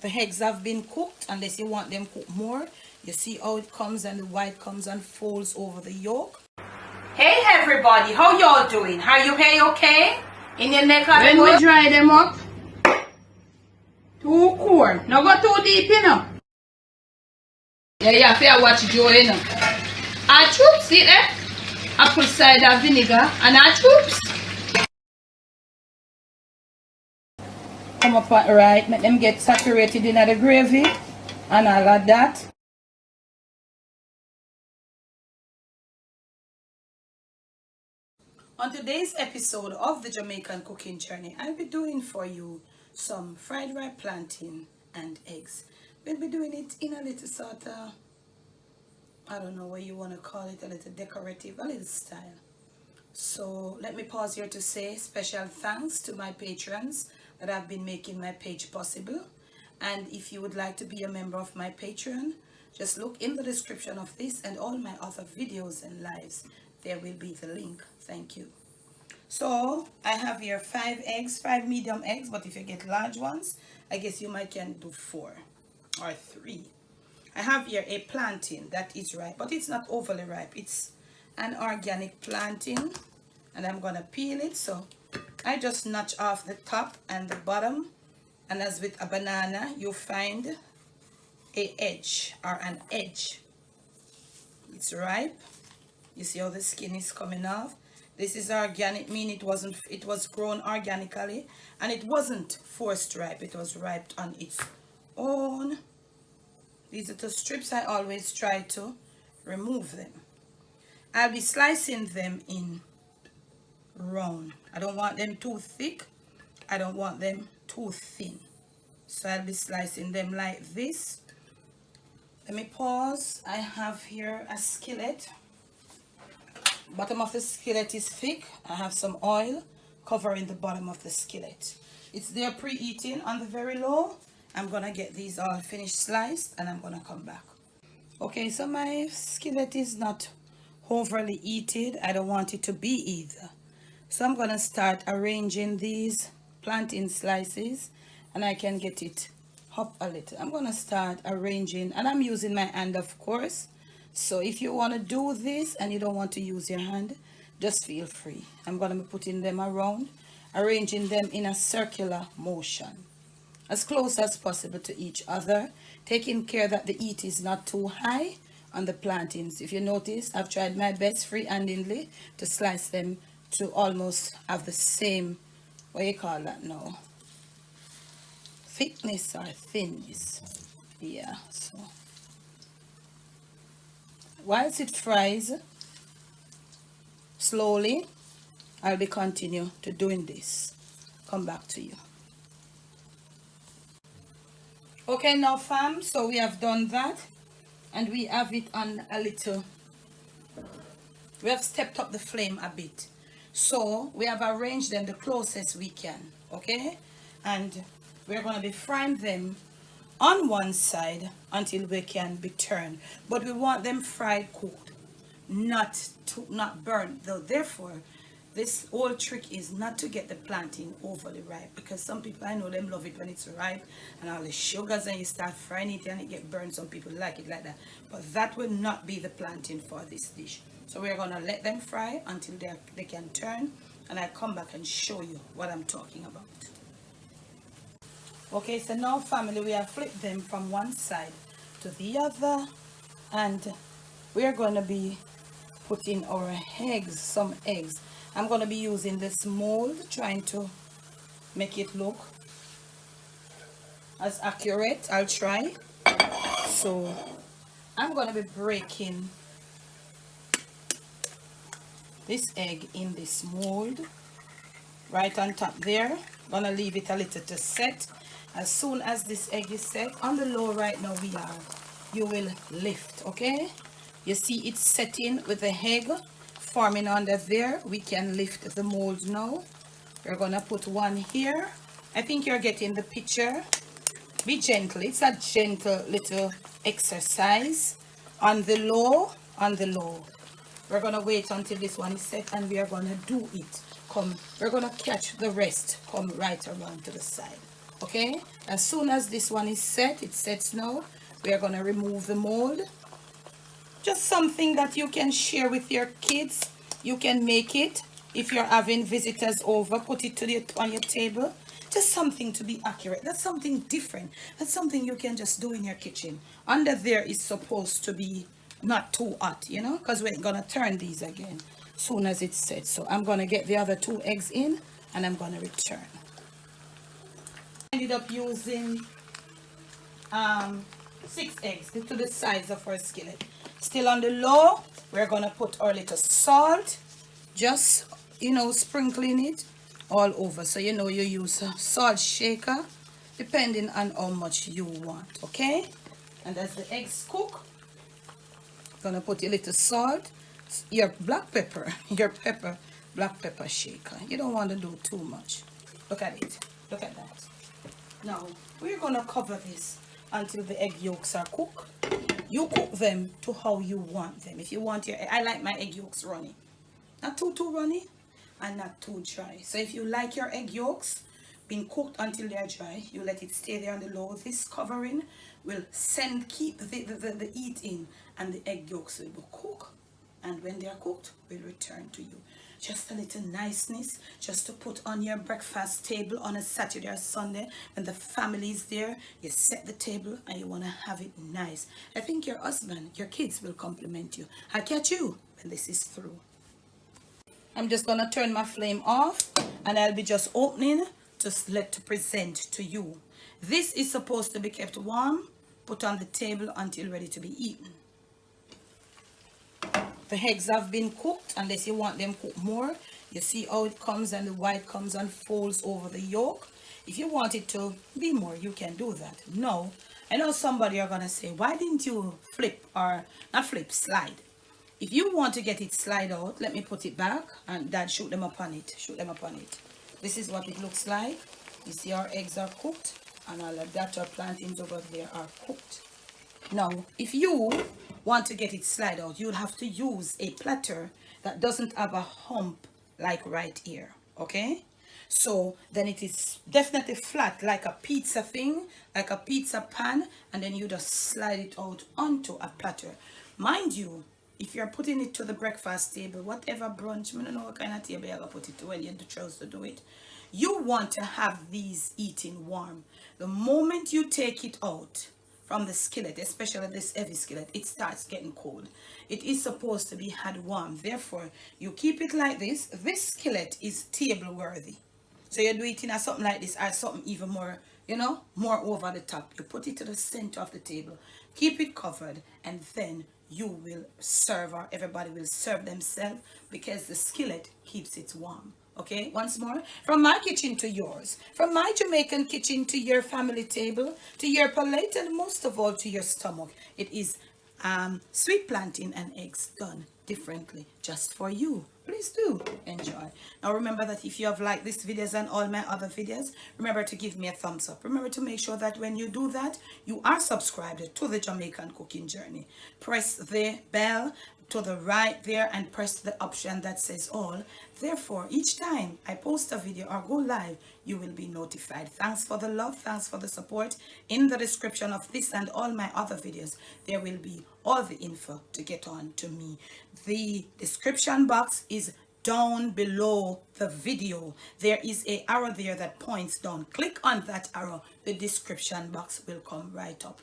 the eggs have been cooked, unless you want them cooked more. You see how it comes and the white comes and folds over the yolk. Hey everybody, how y'all doing? Are you okay? In your neck? When we dry them up, too cold. Now go too deep, you know. Yeah, fair watch Joe, you know. Our troops, see there? Apple cider vinegar and our troops. Come up right, make them get saturated in the gravy and all of that. On today's episode of the Jamaican Cooking Journey, I'll be doing for you some fried ripe plantain and eggs. We'll be doing it in a little sort of, I don't know what you want to call it, a little decorative, a little style. So let me pause here to say special thanks to my patrons that have been making my page possible. And if you would like to be a member of my Patreon, just look in the description of this and all my other videos and lives. There will be the link. Thank you. So I have here 5 eggs, 5 medium eggs, but if you get large ones, I guess you might can do 4 or 3. I have here a plantain that is ripe, but it's not overly ripe. It's an organic plantain, and I'm gonna peel it. So I just notch off the top and the bottom, and as with a banana, you find a edge or an edge. It's ripe. You see how the skin is coming off. This is organic, meaning it was grown organically, and it wasn't forced ripe. It was ripe on its own. These are the strips. I always try to remove them. I'll be slicing them in round. I don't want them too thick. I don't want them too thin. So I'll be slicing them like this. Let me pause. I have here a skillet. Bottom of the skillet is thick. I have some oil covering the bottom of the skillet. It's there preheating on the very low. I'm gonna get these all finished sliced and I'm gonna come back. Okay, so my skillet is not overly heated. I don't want it to be either. So I'm gonna start arranging these plantain slices, and I can get it up a little. I'm gonna start arranging, and I'm using my hand, of course. So if you want to do this and you don't want to use your hand, just feel free. I'm gonna be putting them around, arranging them in a circular motion, as close as possible to each other, taking care that the heat is not too high on the plantains. If you notice, I've tried my best free-handedly to slice them to almost have the same, what do you call that now, thickness or thinness. Yeah, so whilst it fries slowly, I'll be continue to doing this. Come back to you. Okay, now fam, so we have done that, and we have it on a little, we have stepped up the flame a bit. So we have arranged them the closest we can, okay? And we're going to be frying them on one side until they can be turned. But we want them fried cooked, not burnt. Though therefore, this whole trick is not to get the plantain overly ripe, because some people, I know them, love it when it's ripe and all the sugars, and you start frying it and it get burned. Some people like it like that, but that will not be the plantain for this dish. So we're gonna let them fry until they can turn, and I come back and show you what I'm talking about. Okay, so now family, we have flipped them from one side to the other, and we are going to be putting our eggs, some eggs. I'm going to be using this mold, trying to make it look as accurate. I'll try. So I'm going to be breaking this egg in this mold right on top there. Gonna leave it a little to set. As soon as this egg is set on the low right now, you will lift. Okay, you see it's setting with the egg forming under there. We can lift the mold now. We're gonna put one here. I think you're getting the picture. Be gentle. It's a gentle little exercise on the low, on the low. We're gonna wait until this one is set, and we are gonna do it. We're gonna catch the rest, come right around to the side. Okay, as soon as this one is set, it sets now, we are going to remove the mold. Just something that you can share with your kids. You can make it if you're having visitors over, put it on your table. Just something to be accurate. That's something different. That's something you can just do in your kitchen. Under there is supposed to be not too hot, you know, because we're going to turn these again soon as it's set. So I'm going to get the other 2 eggs in and I'm going to return. I ended up using 6 eggs to the size of our skillet. Still on the low, we're going to put our little salt, just, you know, sprinkling it all over. So, you know, you use a salt shaker depending on how much you want, okay? And as the eggs cook, going to put your little salt, your black pepper, black pepper shaker. You don't want to do too much. Look at it. Look at that. Now, we're going to cover this until the egg yolks are cooked. You cook them to how you want them. If you want your, I like my egg yolks runny. Not too runny and not too dry. So if you like your egg yolks being cooked until they're dry, you let it stay there on the low. This covering will keep the heat in, and the egg yolks will be cooked. And when they are cooked, we'll return to you. Just a little niceness, just to put on your breakfast table on a Saturday or Sunday when the family is there. You set the table and you want to have it nice. I think your husband, your kids will compliment you. I'll catch you when this is through. I'm just going to turn my flame off and I'll be just opening to present to you. This is supposed to be kept warm, put on the table until ready to be eaten. The eggs have been cooked, unless you want them cooked more. You see how it comes and the white comes and folds over the yolk. If you want it to be more, you can do that. No, I know somebody are going to say, why didn't you flip, or not flip, slide? If you want to get it slide out, let me put it back and Dad shoot them upon it. Shoot them upon it. This is what it looks like. You see our eggs are cooked and all of that, our plantains over there are cooked. Now, if you want to get it slide out, you'll have to use a platter that doesn't have a hump like right here, okay? So then it is definitely flat, like a pizza thing, like a pizza pan, and then you just slide it out onto a platter. Mind you, if you're putting it to the breakfast table, whatever brunch, I don't know what kind of table you're going to put it to when you chose to do it, you want to have these eating warm. The moment you take it out from the skillet, especially this heavy skillet, it starts getting cold. It is supposed to be had warm. Therefore, you keep it like this. This skillet is table worthy. So you do it in something like this, or something even more, you know, more over the top. You put it to the center of the table, keep it covered, and then you will serve, or everybody will serve themselves, because the skillet keeps it warm. Okay, once more, from my kitchen to yours, from my Jamaican kitchen to your family table, to your palate, and most of all to your stomach. It is sweet plantain and eggs done differently, just for you. Please do enjoy. Now remember that if you have liked this videos and all my other videos, remember to give me a thumbs up. Remember to make sure that when you do that, you are subscribed to the Jamaican Cooking Journey. Press the bell to the right there and press the option that says all. Therefore, each time I post a video or go live, you will be notified. Thanks for the love, thanks for the support. In the description of this and all my other videos, there will be all the info to get on to me. The description box is down below the video. There is an arrow there that points down. Click on that arrow. The description box will come right up.